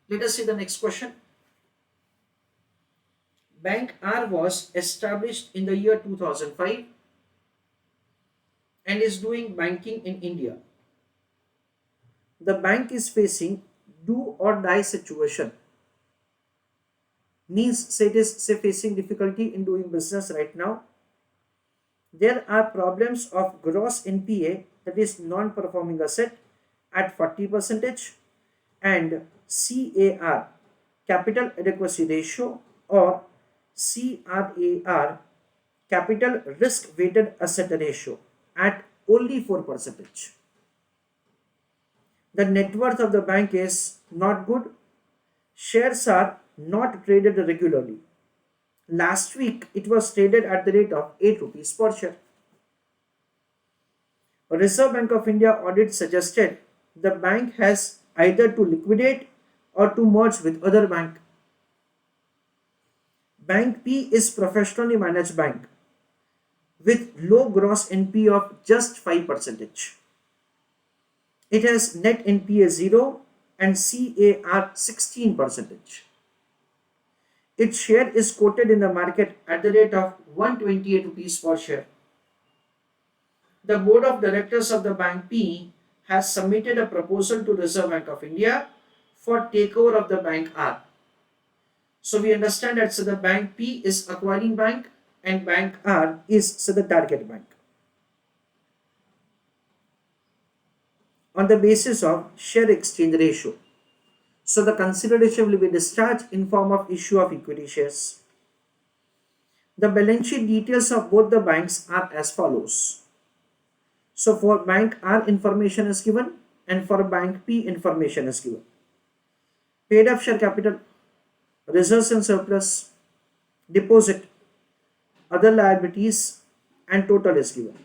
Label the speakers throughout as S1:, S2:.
S1: Let us see the next question. Bank R was established in the year 2005 and is doing banking in India. The bank is facing do or die situation. Means say it is say facing difficulty in doing business right now. There are problems of gross NPA, that is non-performing asset, at 40% and CAR, capital adequacy ratio, or CRAR, capital risk weighted asset ratio, at only 4%. The net worth of the bank is not good. Shares are not traded regularly. Last week it was traded at the rate of 8 rupees per share. Reserve Bank of India audit suggested the bank has either to liquidate or to merge with other bank. Bank P is professionally managed bank with low gross NPA of just 5%. It has net NPA 0 and CAR 16%. Its share is quoted in the market at the rate of 128 rupees per share. The board of directors of the Bank P has submitted a proposal to Reserve Bank of India for takeover of the Bank R. So we understand that the Bank P is acquiring bank and Bank R is the target bank. On the basis of share exchange ratio. So the consideration will be discharged in form of issue of equity shares. The balance sheet details of both the banks are as follows. So for Bank R information is given and for Bank P information is given. Paid up share capital, reserves and surplus, deposit, other liabilities and total is given.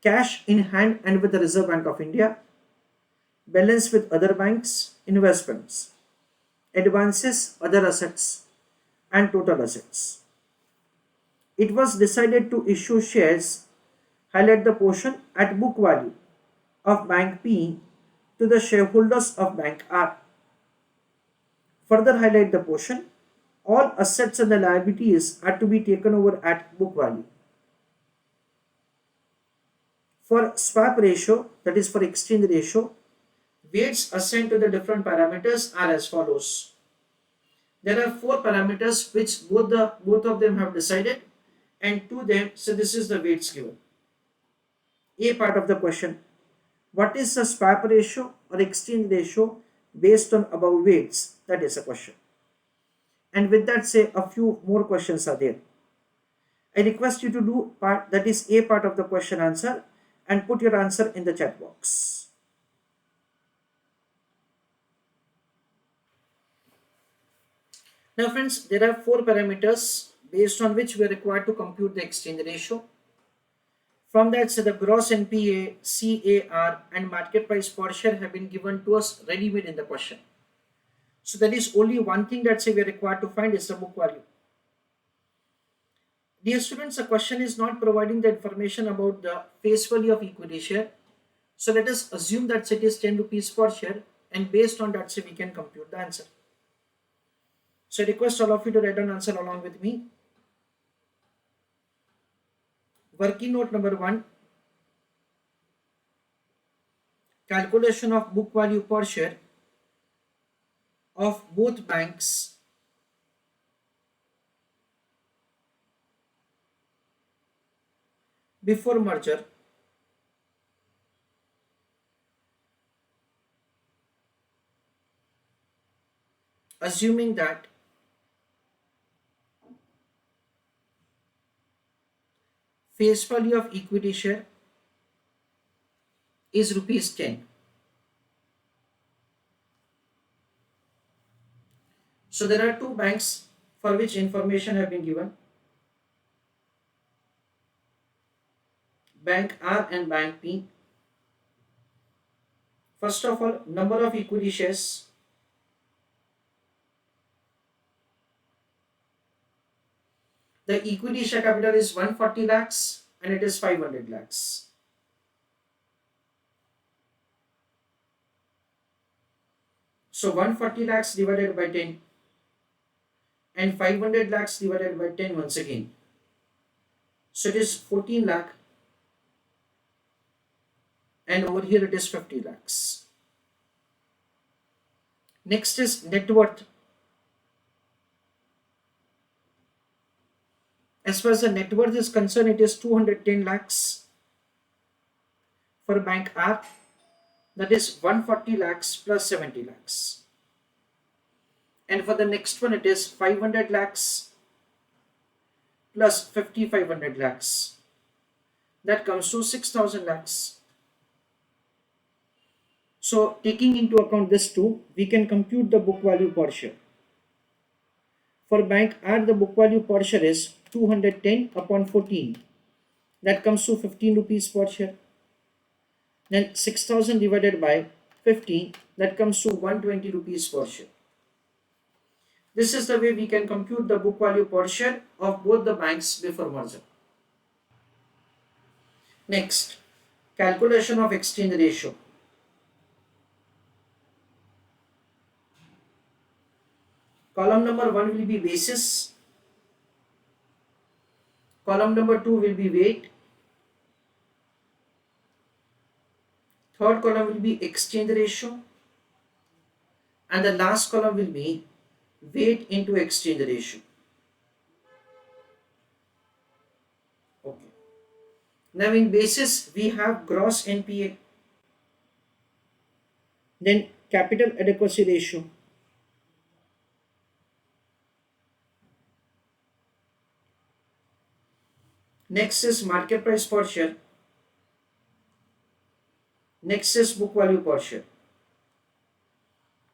S1: Cash in hand and with the Reserve Bank of India, balance with other banks, investments, advances, other assets and total assets. It was decided to issue shares, highlight the portion at book value of Bank P to the shareholders of Bank R. Further highlight the portion, all assets and the liabilities are to be taken over at book value. For swap ratio, that is for exchange ratio, weights assigned to the different parameters are as follows. There are 4 parameters which both of them have decided, and to them, so this is the weights given. A part of the question, what is the swap ratio or exchange ratio based on above weights? That is a question. And with that, say a few more questions are there. I request you to do part, that is A part of the question answer, and put your answer in the chat box. Now friends, there are 4 parameters based on which we are required to compute the exchange ratio. From that, the gross NPA, CAR and market price per share have been given to us ready-made in the question. So there is only one thing that we are required to find is the book value. Dear students, the question is not providing the information about the face value of equity share. So let us assume that it is 10 rupees per share, and based on that we can compute the answer. So I request all of you to write down answer along with me. Working note number 1, calculation of book value per share of both banks before merger assuming that face value of equity share is rupees 10. So there are 2 banks for which information have been given, Bank R and Bank P. First of all, number of equity shares. The equity share capital is 140 lakhs and it is 500 lakhs. So 140 lakhs divided by 10 and 500 lakhs divided by 10 once again. So it is 14 lakh and over here it is 50 lakhs. Next is net worth. As far as the net worth is concerned, it is 210 lakhs for bank R, that is 140 lakhs plus 70 lakhs. And for the next one, it is 500 lakhs plus 500 lakhs. That comes to 6,000 lakhs. So taking into account this two, we can compute the book value per share. For bank R, the book value per share is 210 upon 14. That comes to 15 rupees per share. Then 6,000 divided by 50, that comes to 120 rupees per share. This is the way we can compute the book value per share of both the banks before merger. Next, calculation of exchange ratio. Column number 1 will be basis. Column number 2 will be weight. Third column will be exchange ratio. And the last column will be weight into exchange ratio. Okay. Now in basis, we have gross NPA. Then capital adequacy ratio. Next is market price per share. Next is book value per share.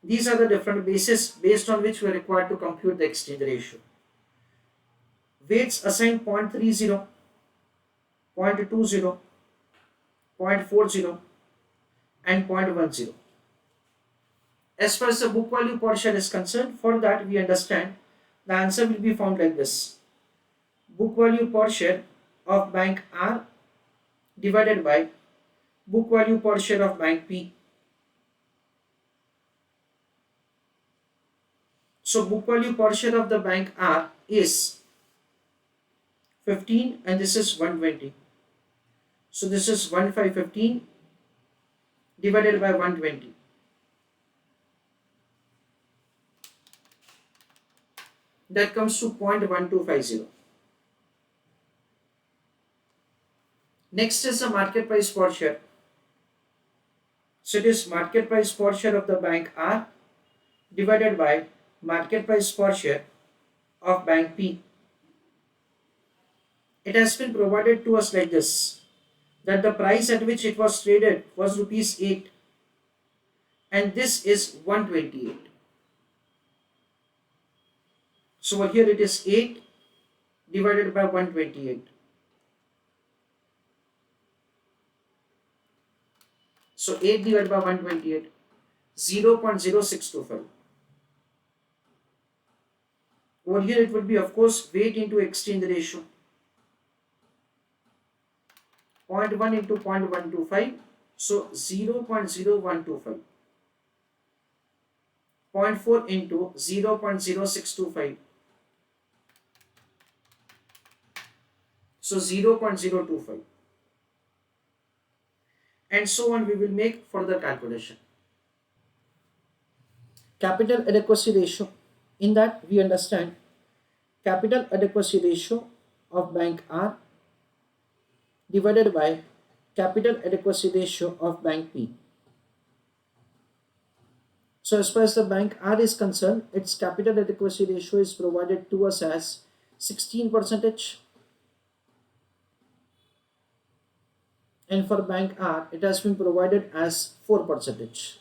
S1: These are the different bases based on which we are required to compute the exchange ratio. Weights assigned 0.30, 0.20, 0.40 and 0.10. As far as the book value per share is concerned, for that we understand the answer will be found like this. Book value per share of bank R divided by book value per share of bank P. So book value per share of the bank R is 15 and this is 120. So this is 1515 divided by 120. That comes to 0.1250. Next is the market price per share. So it is market price per share of the bank R divided by market price per share of bank P. It has been provided to us like this, that the price at which it was traded was rupees 8 and this is 128. So over here it is 8 divided by 128. So 8 divided by 128, 0.0625. Over here it would be of course weight into exchange ratio. 0.1 into 0.125, so 0.0125. 0.4 into 0.0625, so 0.025. And so on, we will make further calculation. Capital adequacy ratio. In that we understand capital adequacy ratio of bank R divided by capital adequacy ratio of bank P. So as far as the bank R is concerned, its capital adequacy ratio is provided to us as 16%. And for bank R, it has been provided as 4%.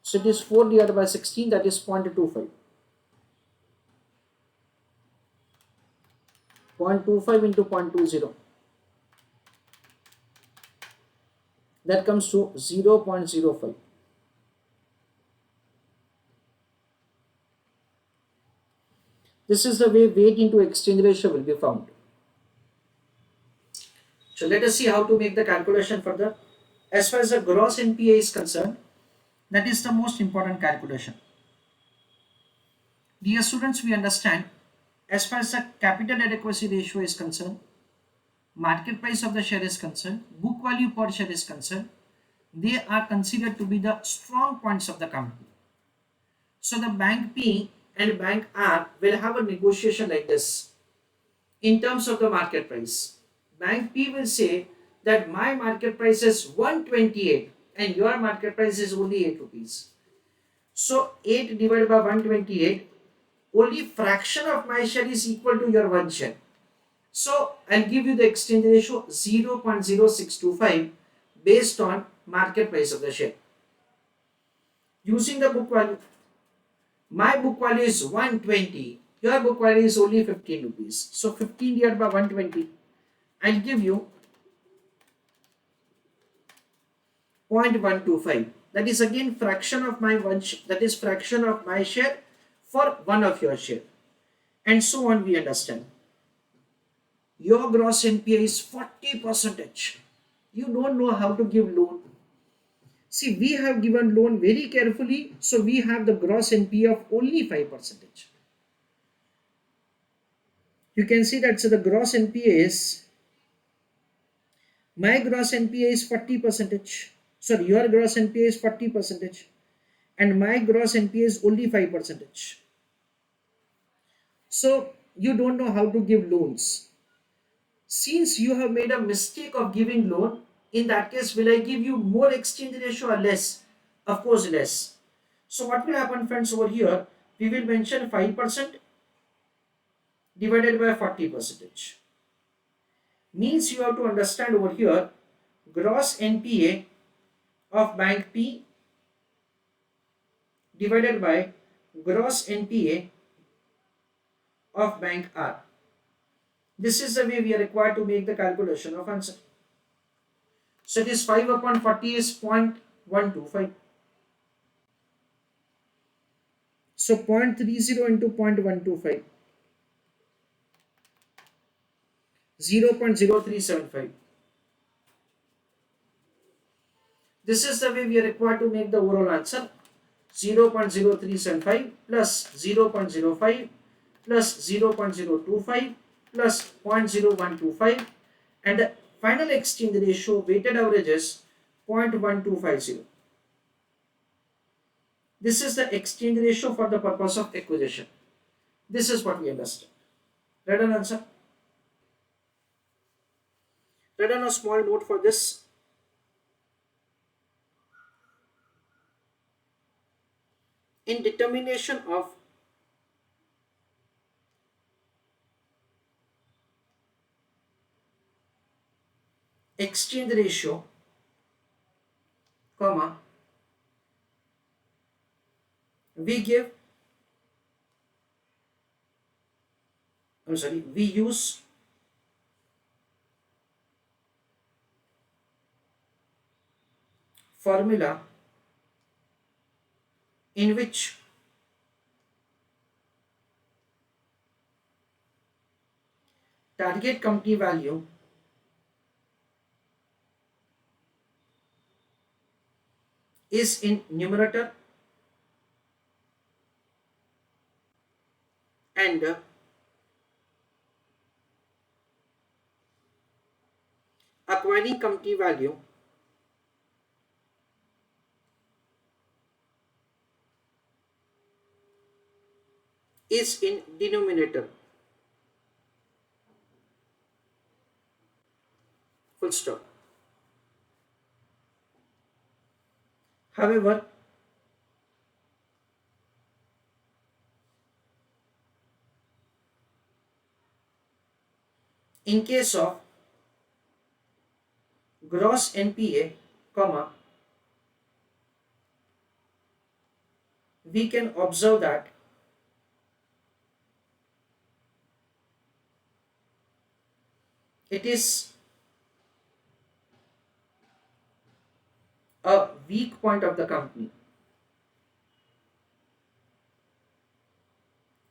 S1: So it is 4 divided by 16, that is 0.25. 0.25 into 0.20. That comes to 0.05. This is the way weight into exchange ratio will be found. So let us see how to make the calculation further. as far as the gross NPA is concerned, that is the most important calculation. Dear students, we understand as far as the capital adequacy ratio is concerned, market price of the share is concerned, book value per share is concerned, they are considered to be the strong points of the company. So the bank P and bank R will have a negotiation like this in terms of the market price. Bank P will say that my market price is 128 and your market price is only 8 rupees. So 8 divided by 128, only fraction of my share is equal to your one share. So I'll give you the exchange ratio 0.0625 based on market price of the share. Using the book value, my book value is 120, your book value is only 15 rupees. So 15 divided by 120, I'll give you 0.125. That is again fraction of my that is fraction of my share for one of your share, and so on. We understand your gross NPA is 40%. You don't know how to give loan. See, we have given loan very carefully, so we have the gross NPA of only 5%. You can see that, so the gross NPA is, my gross NPA is 40%. Sorry, your gross NPA is 40% and my gross NPA is only 5%. So you don't know how to give loans. Since you have made a mistake of giving loan, in that case, will I give you more exchange ratio or less? Of course, less. So what will happen, friends, over here? We will mention 5% divided by 40%. Means you have to understand over here, gross NPA of bank P divided by gross NPA of bank R. This is the way we are required to make the calculation of answer. So it is 5 upon 40 is 0.125. So 0.30 into 0.125. 0.0375. This is the way we are required to make the overall answer. 0.0375 plus 0.05 plus 0.025 plus 0.0125, and the final exchange ratio weighted average is 0.1250. This is the exchange ratio for the purpose of acquisition. This is what we understand. Write an answer. Write down a small note for this. In determination of exchange ratio, comma, we use formula in which target company value is in numerator and acquiring company value is in denominator. Full stop. However, in case of gross NPA, comma, we can observe that it is a weak point of the company.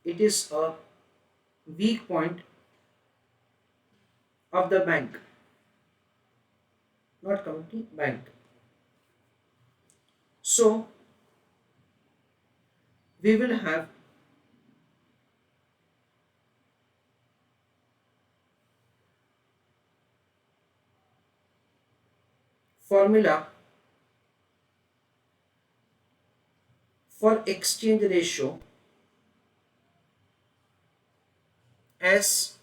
S1: It is a weak point of the bank, not company, bank. So we will have formula for exchange ratio as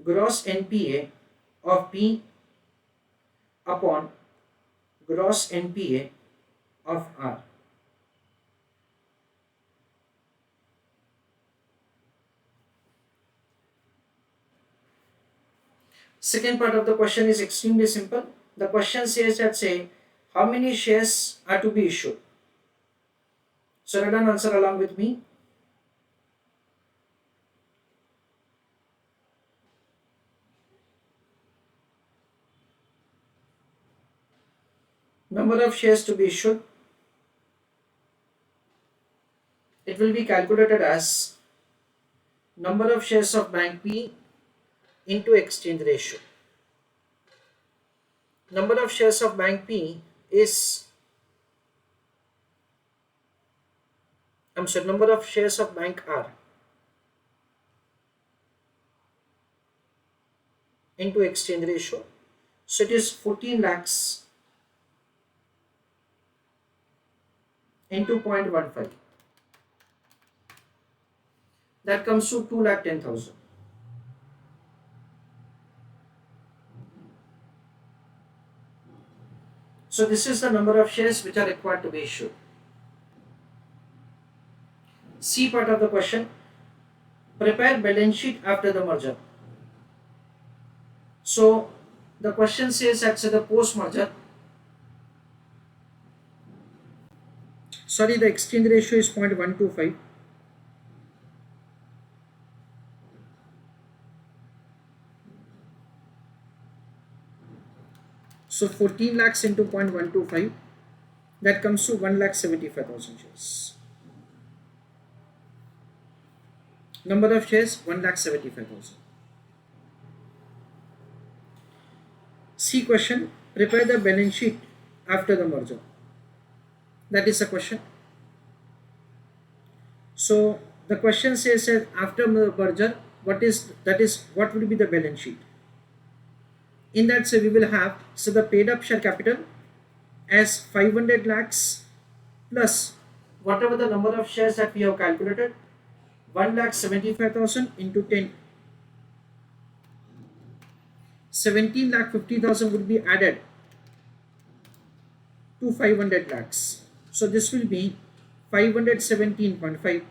S1: gross NPA of P upon gross NPA of R. Second part of the question is extremely simple. The question says that how many shares are to be issued. So write an answer along with me. Number of shares to be issued, it will be calculated as number of shares of bank P into exchange ratio. Number of shares of bank P is, number of shares of bank R into exchange ratio. So it is 14 lakhs into 0.15. That comes to 2,10,000. So this is the number of shares which are required to be issued. C part of the question, prepare balance sheet after the merger. So the question says that the post merger, the exchange ratio is 0.125. So 14 lakhs into 0.125, that comes to 1,75,000 shares. Number of shares 1,75,000. C question, prepare the balance sheet after the merger. That is the question. So the question says that after the merger, what will be the balance sheet? In that, we will have the paid up share capital as 500 lakhs plus whatever the number of shares that we have calculated, 1,75,000 into 10. 17,50,000 would be added to 500 lakhs. So this will be 517.5.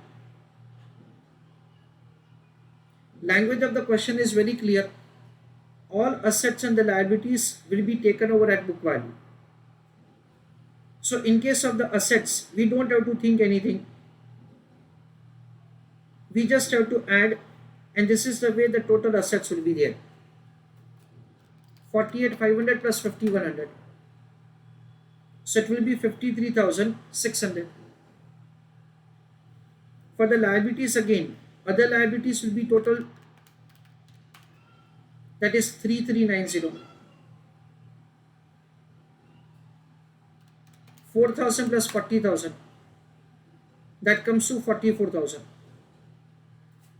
S1: Language of the question is very clear. All assets and the liabilities will be taken over at book value. So in case of the assets, we don't have to think anything. We just have to add, and this is the way the total assets will be there. 48,500 plus 5,100. So it will be 53,600. For the liabilities again, other liabilities will be total, that is 3,390. 4,000 plus 40,000, that comes to 44,000.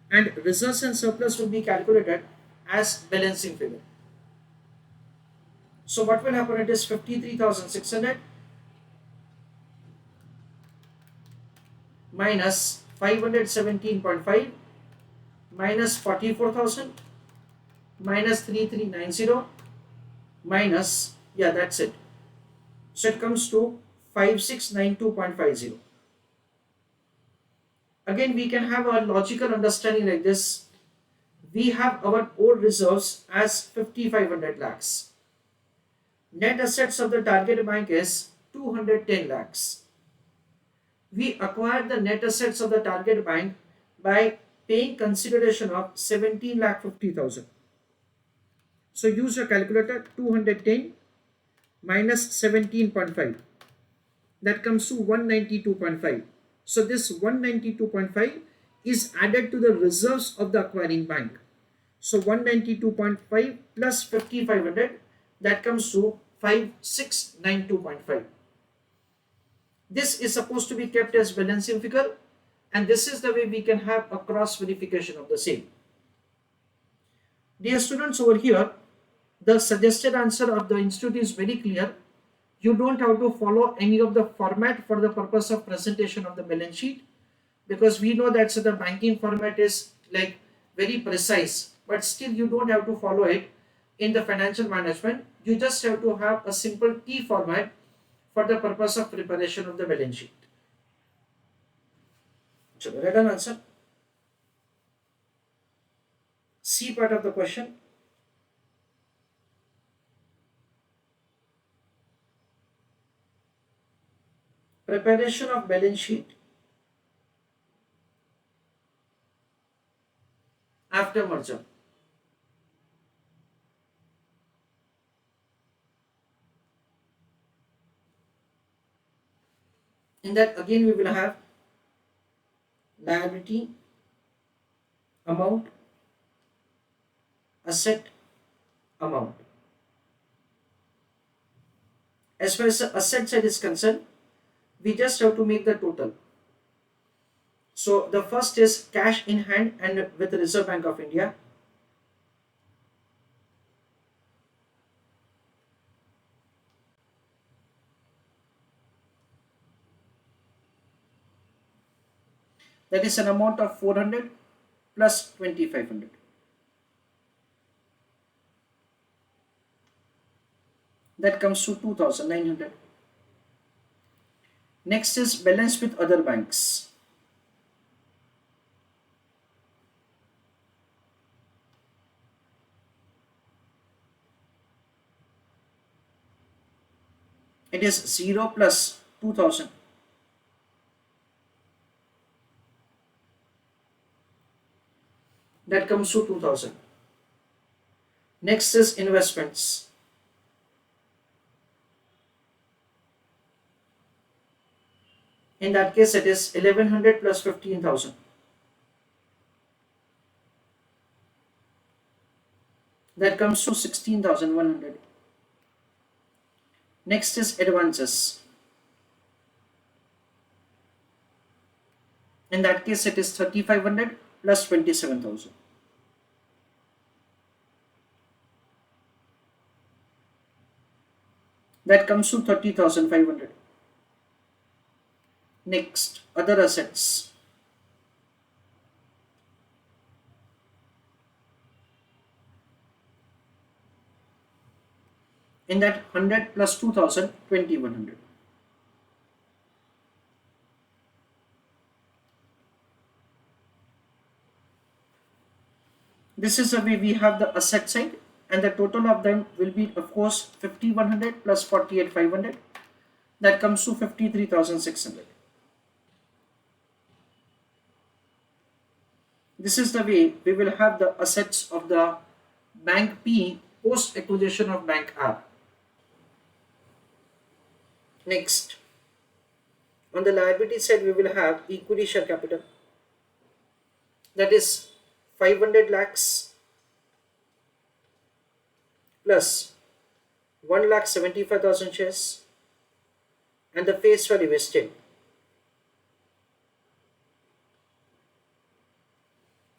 S1: And reserves and surplus will be calculated as balancing figure. So what will happen? It is 53,600 minus 517.5 minus 44,000 minus 3,390 minus, that's it. So it comes to 5,692.50. Again, we can have a logical understanding like this. We have our old reserves as 5,500 lakhs. Net assets of the target bank is 210 lakhs. We acquired the net assets of the target bank by paying consideration of 17,50,000. So use your calculator. 210 minus 17.5, that comes to 192.5. So this 192.5 is added to the reserves of the acquiring bank. So 192.5 plus 5500, that comes to 5692.5. This is supposed to be kept as balancing figure, and this is the way we can have a cross verification of the same. Dear students, over here, the suggested answer of the institute is very clear. You don't have to follow any of the format for the purpose of presentation of the balance sheet, because we know that the banking format is like very precise, but still you don't have to follow it in the financial management. You just have to have a simple T format for the purpose of preparation of the balance sheet. So the written answer, C part of the question. Preparation of balance sheet after merger. In that again we will have liability, amount, asset, amount. As far as the asset side is concerned, we just have to make the total. So the first is cash in hand and with the Reserve Bank of India. That is an amount of 400 plus 2500. That comes to 2900. Next is balance with other banks. It is 0 plus 2000. That comes to 2000. Next is investments. In that case, it is 1100 plus 15,000. That comes to 16,100. Next is advances. In that case, it is 3,500 plus 27,000. That comes to 30,500. Next, other assets. In that 100 plus 2000, 2100. This is the way we have the asset side, and the total of them will be of course 5100 plus 48,500. That comes to 53,600. This is the way we will have the assets of the bank P post acquisition of bank R. Next, on the liability side, we will have equity share capital. That is 500 lakhs plus 1,75,000 shares and the face value vested.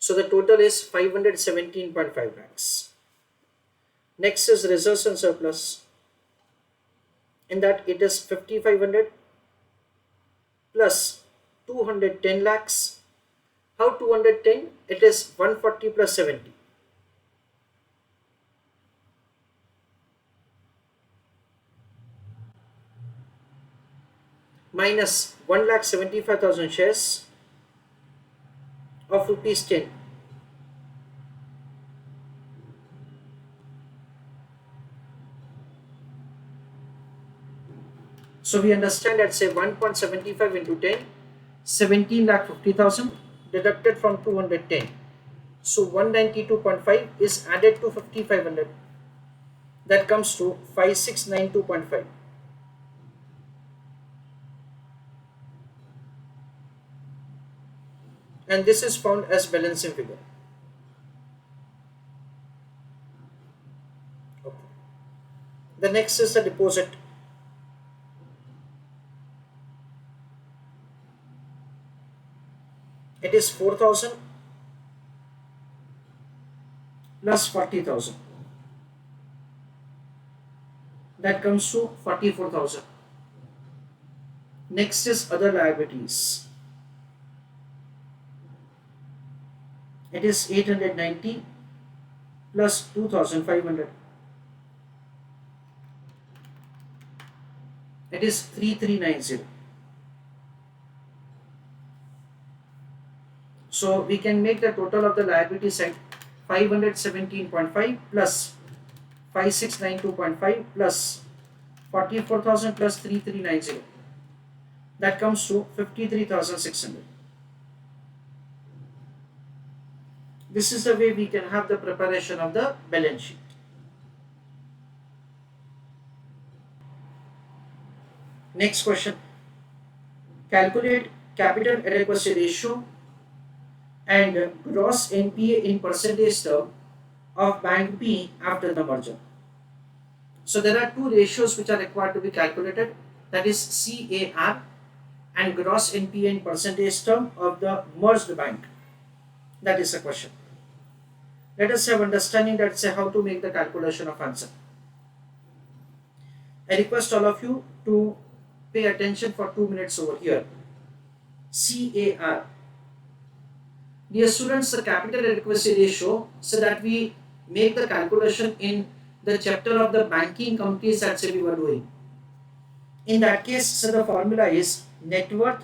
S1: So the total is 517.5 lakhs. Next is reserves and surplus. In that it is 5,500 plus 210 lakhs. How 210? It is 140 plus 70. Minus 1,75,000 shares of rupees 10. So we understand that say 1.75 into 10, 17,50,000 deducted from 210. So 192.5 is added to 5,500. That comes to 5692.5. And this is found as balancing figure. Okay. The next is the deposit. It is 4,000 plus 40,000. That comes to 44,000. Next is other liabilities. It is 890 plus 2,500. It is 3390. So we can make the total of the liability side 517.5 plus 5692.5 plus 44,000 plus 3390. That comes to 53,600. This is the way we can have the preparation of the balance sheet. Next question. Calculate capital adequacy ratio and gross NPA in percentage term of bank P after the merger. So there are two ratios which are required to be calculated, that is CAR and gross NPA in percentage term of the merged bank. That is the question. Let us have understanding that say how to make the calculation of answer. I request all of you to pay attention for 2 minutes over here. CAR. Dear students, the capital adequacy ratio, so that we make the calculation in the chapter of the banking companies that say we were doing. In that case, so the formula is net worth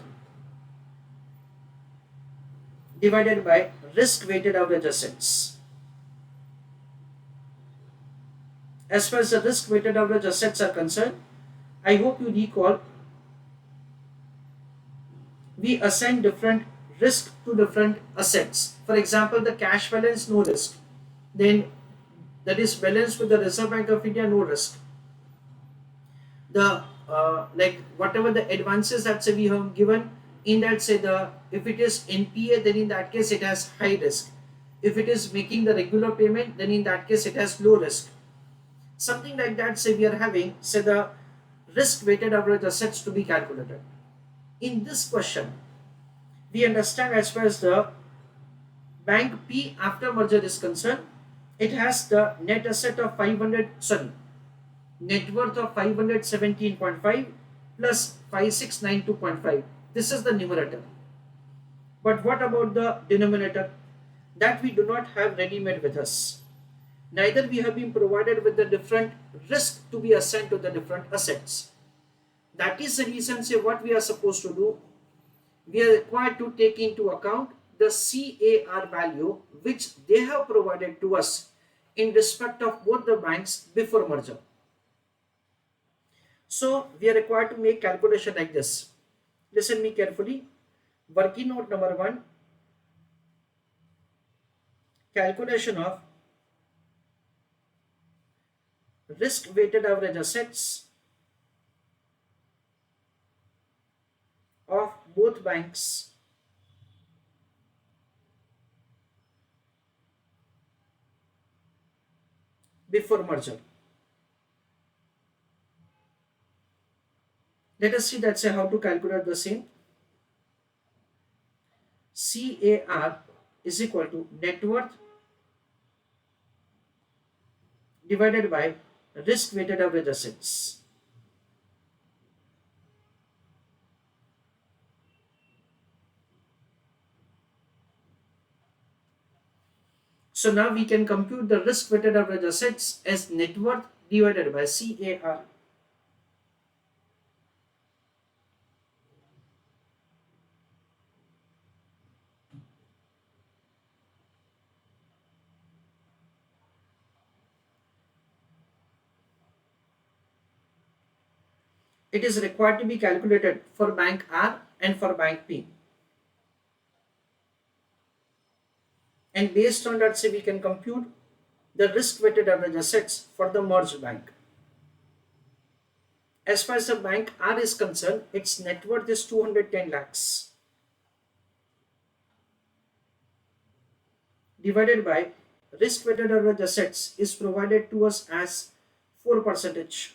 S1: divided by risk weighted average assets. As far as the risk weighted average assets are concerned, I hope you recall we assign different risk to different assets. For example, the cash balance, no risk. Then that is balance with the Reserve Bank of India, no risk. The like whatever the advances that say we have given, in that say the if it is NPA, then in that case it has high risk. If it is making the regular payment, then in that case it has low risk. Something like that say we are having say the risk weighted average assets to be calculated. In this question, we understand as far as the bank P after merger is concerned, it has the net asset of 500, sorry, net worth of 517.5 plus 5692.5. This is the numerator. But what about the denominator? That we do not have ready-made with us. Neither we have been provided with the different risk to be assigned to the different assets. That is the reason say what we are supposed to do. We are required to take into account the CAR value which they have provided to us in respect of both the banks before merger. So we are required to make calculation like this. Listen me carefully. Working note number 1, calculation of risk weighted average assets of both banks before merger. Let us see that say how to calculate the same. CAR is equal to net worth divided by risk weighted average assets. So now we can compute the risk weighted average assets as net worth divided by CAR. It is required to be calculated for bank R and for bank P. And based on that, say we can compute the risk weighted average assets for the merged bank. As far as the bank R is concerned, its net worth is 210 lakhs divided by risk weighted average assets is provided to us as 4%.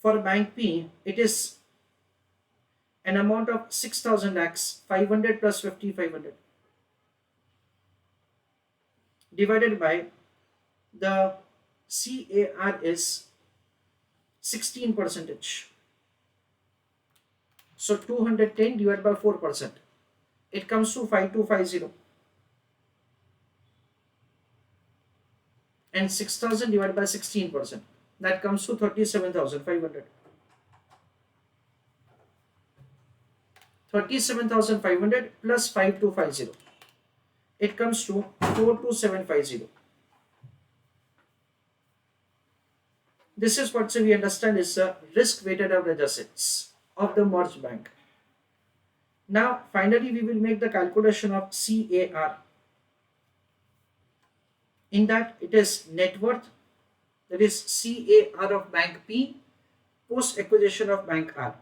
S1: For bank P, it is an amount of 6,000 lakhs, 500 plus 50, 500, divided by the CAR is 16%. So 210 divided by 4%. It comes to 5250. And 6,000 divided by 16%. That comes to 37,500. 37,500 plus 5250. It comes to 42750. This is what we understand is risk weighted average assets of the merged bank. Now finally we will make the calculation of CAR. In that it is net worth, that is CAR of bank P post acquisition of bank R.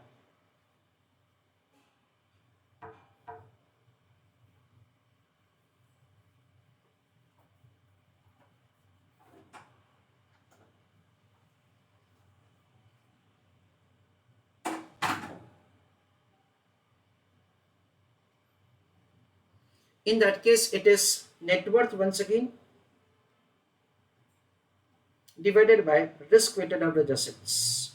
S1: In that case it is net worth once again divided by risk weighted average assets.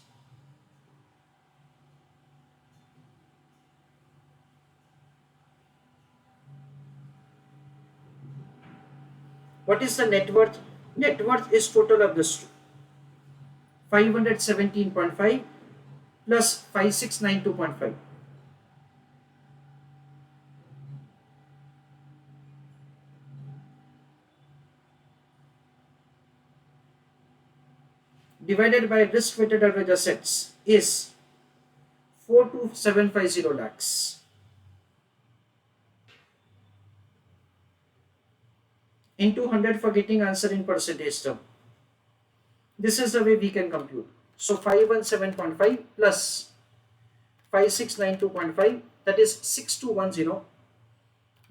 S1: What is the net worth? Net worth is total of this two. 517.5 plus 5692.5. Divided by risk weighted average assets is 42750 lakhs. Into 100 for getting answer in percentage term. This is the way we can compute. So 517.5 plus 5692.5, that is 6210,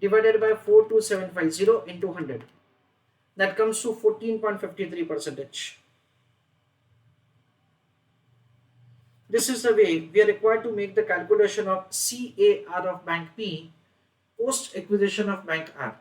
S1: divided by 42750 into 100. That comes to 14.53%. This is the way we are required to make the calculation of CAR of bank P post acquisition of bank R.